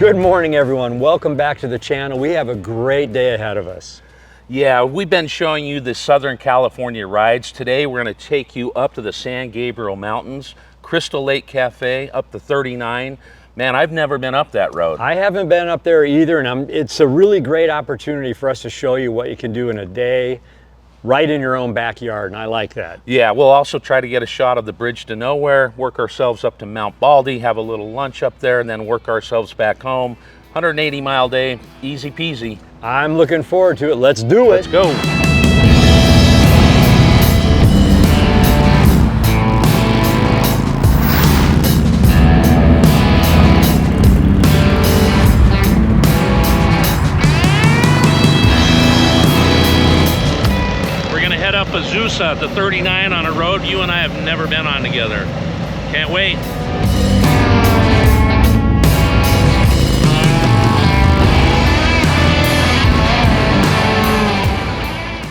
Good morning, everyone. Welcome back to the channel. We have a great day ahead of us. Yeah, we've been showing you the Southern California rides. Today we're going to take you up to the San Gabriel Mountains, Crystal Lake Cafe, up to 39. Man, I've never been up that road. I haven't been up there either, and it's a really great opportunity for us to show you what you can do in a day right in your own backyard, and I like that. Yeah, we'll also try to get a shot of the Bridge to Nowhere, work ourselves up to Mount Baldy, have a little lunch up there, and then work ourselves back home. 180-mile day, easy peasy. I'm looking forward to it. Let's do it. Let's go. Head up Azusa to 39 on a road you and I have never been on together. Can't wait.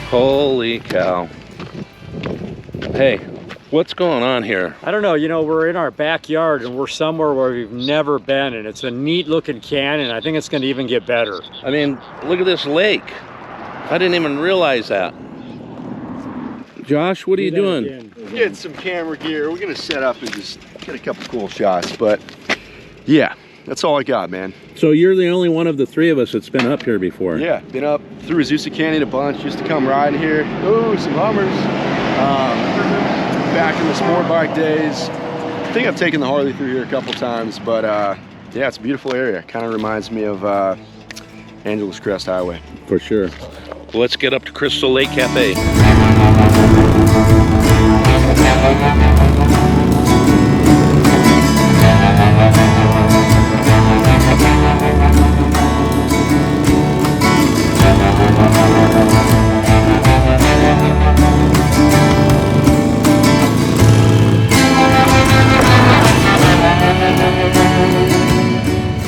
Holy cow. Hey, what's going on here? I don't know, we're in our backyard and we're somewhere where we've never been, and it's a neat looking canyon. I think it's going to even get better. I mean, look at this lake. I didn't even realize that. Josh, what are you doing? Getting some camera gear. We're gonna set up and just get a couple cool shots, but yeah, that's all I got, man. So you're the only one of the three of us that's been up here before? Yeah, been up through Azusa Canyon a bunch, used to come riding here. Ooh, some Hummers. Back in the sport bike days. I think I've taken the Harley through here a couple times, but yeah, it's a beautiful area. Kind of reminds me of Angeles Crest Highway. For sure. Well, let's get up to Crystal Lake Cafe.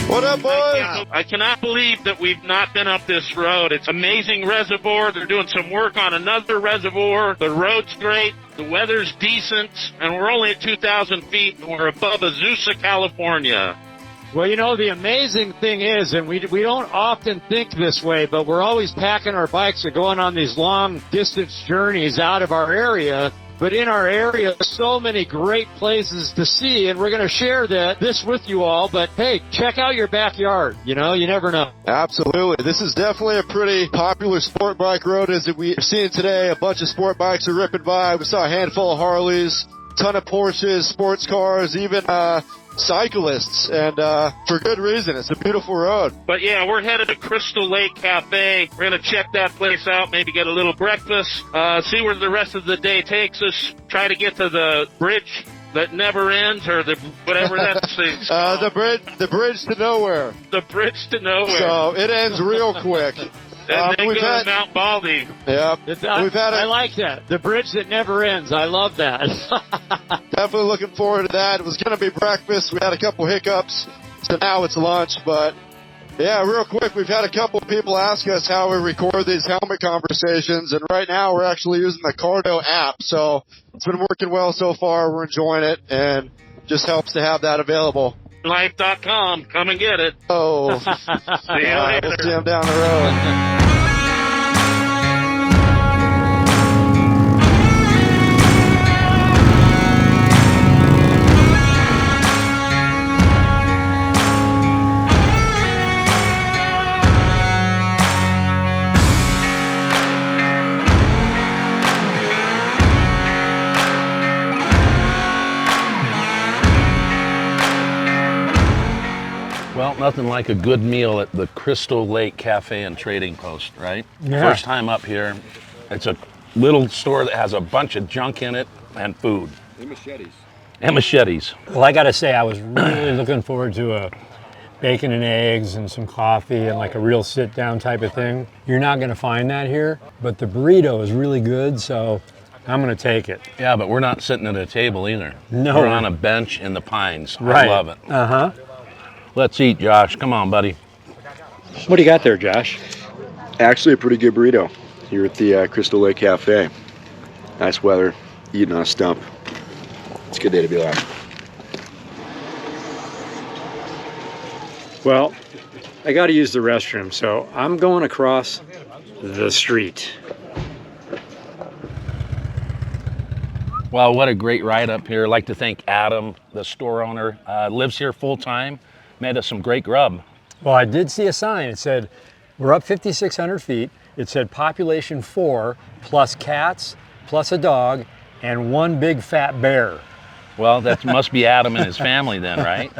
What up, boys? I cannot believe that we've not been up this road. It's amazing reservoir. They're doing some work on another reservoir. The road's great. The weather's decent. And we're only at 2,000 feet, and we're above Azusa, California. Well, the amazing thing is, and we don't often think this way, but we're always packing our bikes and going on these long distance journeys out of our area. But in our area, so many great places to see, and we're going to share this with you all. But hey, check out your backyard. You never know. Absolutely. This is definitely a pretty popular sport bike road as we're seeing today. A bunch of sport bikes are ripping by. We saw a handful of Harleys, ton of Porsches, sports cars, even cyclists, and for good reason. It's a beautiful road. But yeah, we're headed to Crystal Lake Cafe. We're going to check that place out, maybe get a little breakfast, see where the rest of the day takes us, try to get to the bridge that never ends, or whatever that thing's called. The bridge to nowhere. The bridge to nowhere. So it ends real quick. And then go to Mount Baldy. Yeah, I like that. The bridge that never ends. I love that. Definitely looking forward to that. It was going to be breakfast. We had a couple hiccups, so now it's lunch. But yeah, real quick, we've had a couple people ask us how we record these helmet conversations, and right now we're actually using the Cardo app. So it's been working well so far. We're enjoying it, and just helps to have that available. Life.com. Come and get it. Oh, See you later. We'll see him down the road. Well, nothing like a good meal at the Crystal Lake Cafe and Trading Post, right? Yeah. First time up here. It's a little store that has a bunch of junk in it and food. And machetes. And machetes. Well, I got to say, I was really looking forward to a bacon and eggs and some coffee and like a real sit-down type of thing. You're not going to find that here, but the burrito is really good, so I'm going to take it. Yeah, but we're not sitting at a table either. No. We're on a bench in the pines. Right. I love it. Uh-huh. Let's eat, Josh. Come on, buddy. What do you got there, Josh? Actually, a pretty good burrito here at the Crystal Lake Cafe. Nice weather, eating on a stump. It's a good day to be alive. Well, I got to use the restroom, so I'm going across the street. Well, what a great ride up here. I'd like to thank Adam, the store owner, lives here full time, made us some great grub. Well, I did see a sign. It said, we're up 5,600 feet. It said population 4 plus cats plus a dog and one big fat bear. Well, that must be Adam and his family then, right?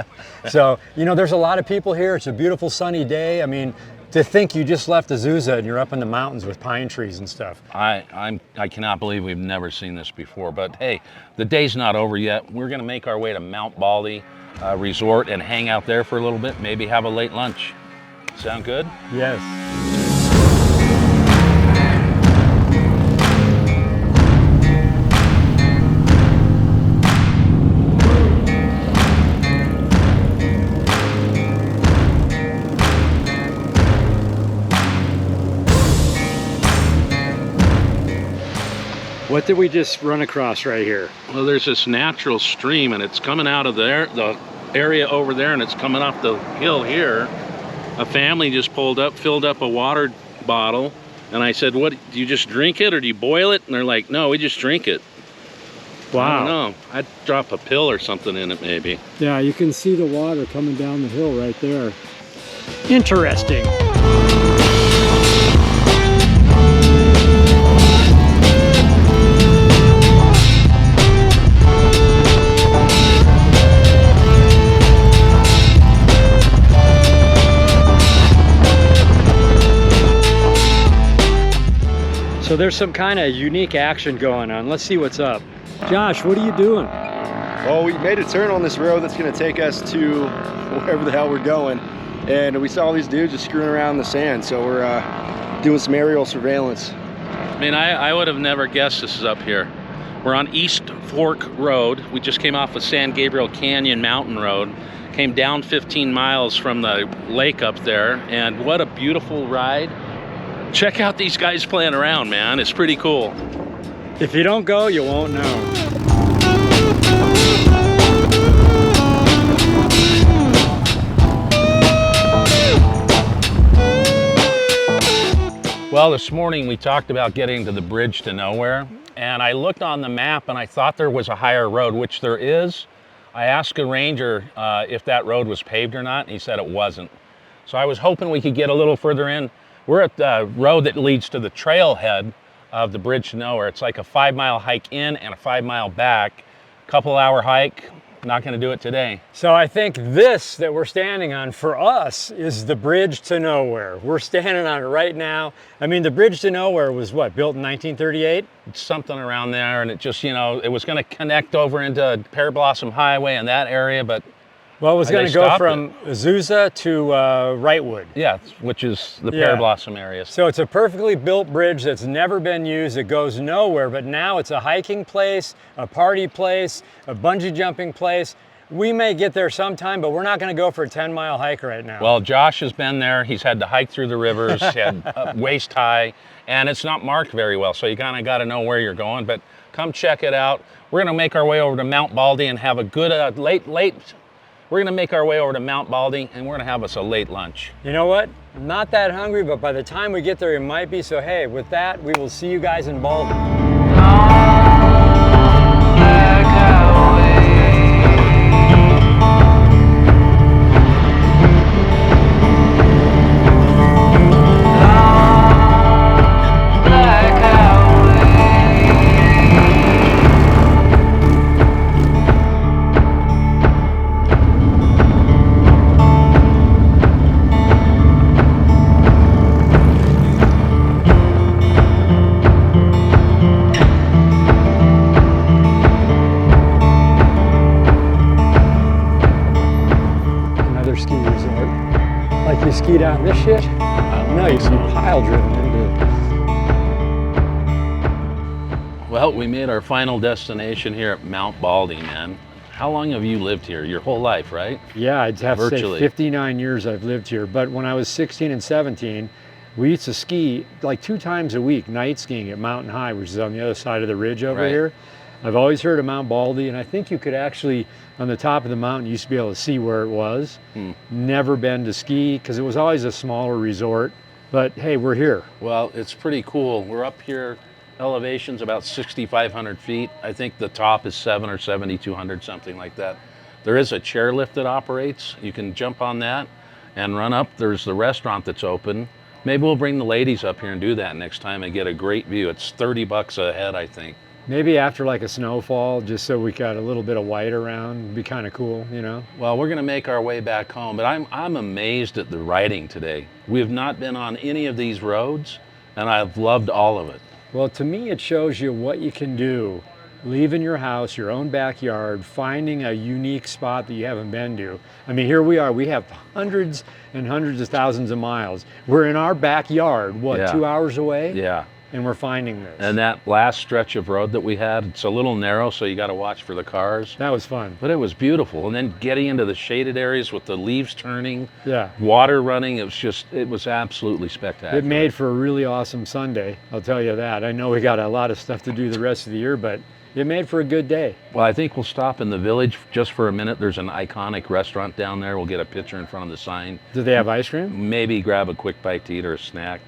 So, you know, there's a lot of people here. It's a beautiful sunny day. I mean, to think you just left Azusa and you're up in the mountains with pine trees and stuff. I cannot believe we've never seen this before, but hey, the day's not over yet. We're gonna make our way to Mount Baldy Resort and hang out there for a little bit, maybe have a late lunch. Sound good? Yes. What did we just run across right here? Well, there's this natural stream and it's coming out of there, the area over there, and it's coming up the hill here. A family just pulled up, filled up a water bottle, and I said, what, do you just drink it or do you boil it? And they're like, no, we just drink it. Wow. I don't know. I'd drop a pill or something in it maybe. Yeah, you can see the water coming down the hill right there. Interesting. So there's some kind of unique action going on. Let's see what's up. Josh, what are you doing? Well, we made a turn on this road that's going to take us to wherever the hell we're going. And we saw these dudes just screwing around in the sand. So we're doing some aerial surveillance. I mean, I would have never guessed this is up here. We're on East Fork Road. We just came off of San Gabriel Canyon Mountain Road. Came down 15 miles from the lake up there. And what a beautiful ride. Check out these guys playing around, man. It's pretty cool. If you don't go, you won't know. Well, this morning we talked about getting to the bridge to nowhere, and I looked on the map and I thought there was a higher road, which there is. I asked a ranger if that road was paved or not, and he said it wasn't. So I was hoping we could get a little further in. We're at the road that leads to the trailhead of the bridge to nowhere. It's like a 5-mile hike in and a 5-mile back. Couple-hour hike. Not going to do it today. So I think this that we're standing on for us is the bridge to nowhere. We're standing on it right now. I mean, the bridge to nowhere was what, built in 1938? It's something around there, and it just, you know, it was going to connect over into Pear Blossom Highway in that area, but well, it was going to go from Azusa to Wrightwood. yeah, which is the Pear Blossom area. So it's a perfectly built bridge that's never been used. It goes nowhere, but now it's a hiking place, a party place, a bungee jumping place. We may get there sometime, but we're not going to go for a 10-mile hike right now. Well, Josh has been there. He's had to hike through the rivers, had waist high, and it's not marked very well, so you kind of got to know where you're going, but come check it out. We're going to make our way over to Mount Baldy and have a good we're gonna make our way over to Mount Baldy and we're gonna have us a late lunch. You know what? I'm not that hungry, but by the time we get there, it might be. So hey, with that, we will see you guys in Baldy. You skied on this shit? No, you ski pile driven into it. Well, we made our final destination here at Mount Baldy, man. How long have you lived here? Your whole life, right? Yeah, I'd have to say Virtually. 59 years I've lived here. But when I was 16 and 17, we used to ski like 2 times a week, night skiing at Mountain High, which is on the other side of the ridge over Right. here. I've always heard of Mount Baldy, and I think you could actually, on the top of the mountain, you used to be able to see where it was. Never been to ski, because it was always a smaller resort. But hey, we're here. Well, it's pretty cool. We're up here, elevation's about 6,500 feet. I think the top is 7,200, something like that. There is a chairlift that operates. You can jump on that and run up. There's the restaurant that's open. Maybe we'll bring the ladies up here and do that next time and get a great view. It's $30 a head, I think. Maybe after like a snowfall, just so we got a little bit of white around, it'd be kind of cool, you know? Well, we're gonna make our way back home, but I'm amazed at the riding today. We have not been on any of these roads, and I've loved all of it. Well, to me, it shows you what you can do, leaving your house, your own backyard, finding a unique spot that you haven't been to. I mean, here we are, we have hundreds and hundreds of thousands of miles. We're in our backyard, what, Yeah. 2 hours away? Yeah. And we're finding this. And that last stretch of road that we had, it's a little narrow, so you got to watch for the cars. That was fun. But it was beautiful. And then getting into the shaded areas with the leaves turning, Yeah. water running, it was absolutely spectacular. It made for a really awesome Sunday, I'll tell you that. I know we got a lot of stuff to do the rest of the year, but it made for a good day. Well, I think we'll stop in the village just for a minute. There's an iconic restaurant down there. We'll get a picture in front of the sign. Do they have ice cream? Maybe grab a quick bite to eat or a snack,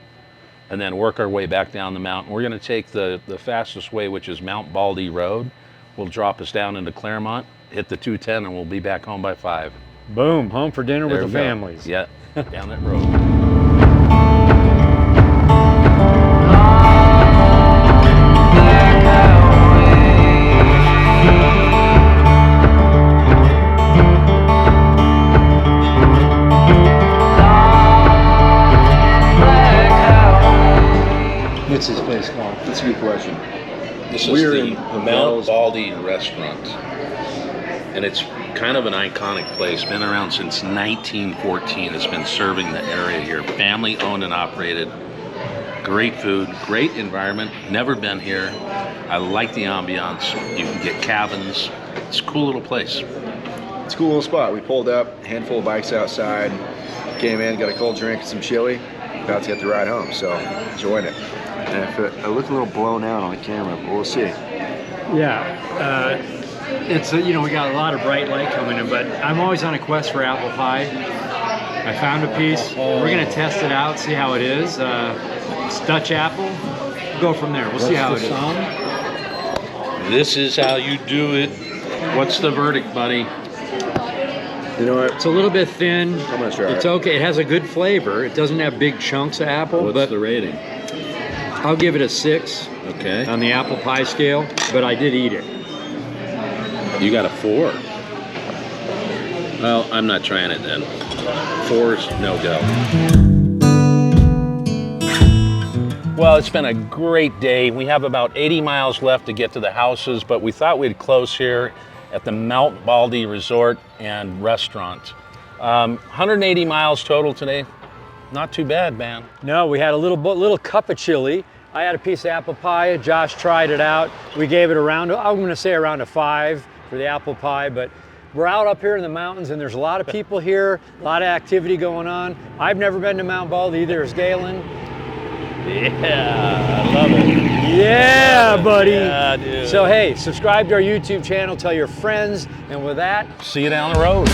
and then work our way back down the mountain. We're gonna take the fastest way, which is Mount Baldy Road. Will drop us down into Claremont, hit the 210, and we'll be back home by 5. Boom, home for dinner There with the we go. families. Yeah, down that road. What's this place called? That's a good question. This We're is in the Mount Mount Baldy restaurant, and it's kind of an iconic place. Been around since 1914. It's been serving the area here. Family owned and operated. Great food, great environment. Never been here. I like the ambiance. You can get cabins. It's a cool little place. It's a cool little spot. We pulled up, handful of bikes outside, came in, got a cold drink, some chili, about to get the ride home, so enjoying it. And I look a little blown out on the camera, but we'll see. Yeah, it's you know, we got a lot of bright light coming in, but I'm always on a quest for apple pie. I found a piece. We're gonna test it out, see how it is. It's Dutch apple. Go from there. We'll see how it is. This is how you do it. What's the verdict, buddy? You know what? It's a little bit thin. I'm gonna try It's it. okay. It has a good flavor. It doesn't have big chunks of apple, What's but the rating? I'll give it a 6 Okay. on the apple pie scale. But I did eat it. You got a 4. Well, I'm not trying it then. 4's no go. Well, it's been a great day. We have about 80 miles left to get to the houses, but we thought we'd close here at the Mount Baldy Resort and Restaurant. 180 miles total today. Not too bad, man. No, we had a little cup of chili. I had a piece of apple pie. Josh tried it out. We gave it around, I'm going to say around a 5 for the apple pie, but we're out up here in the mountains and there's a lot of people here, a lot of activity going on. I've never been to Mount Baldy either, as Galen. Yeah, I love it. Yeah, buddy. Yeah, dude. So hey, subscribe to our YouTube channel, tell your friends, and with that, See you down the road.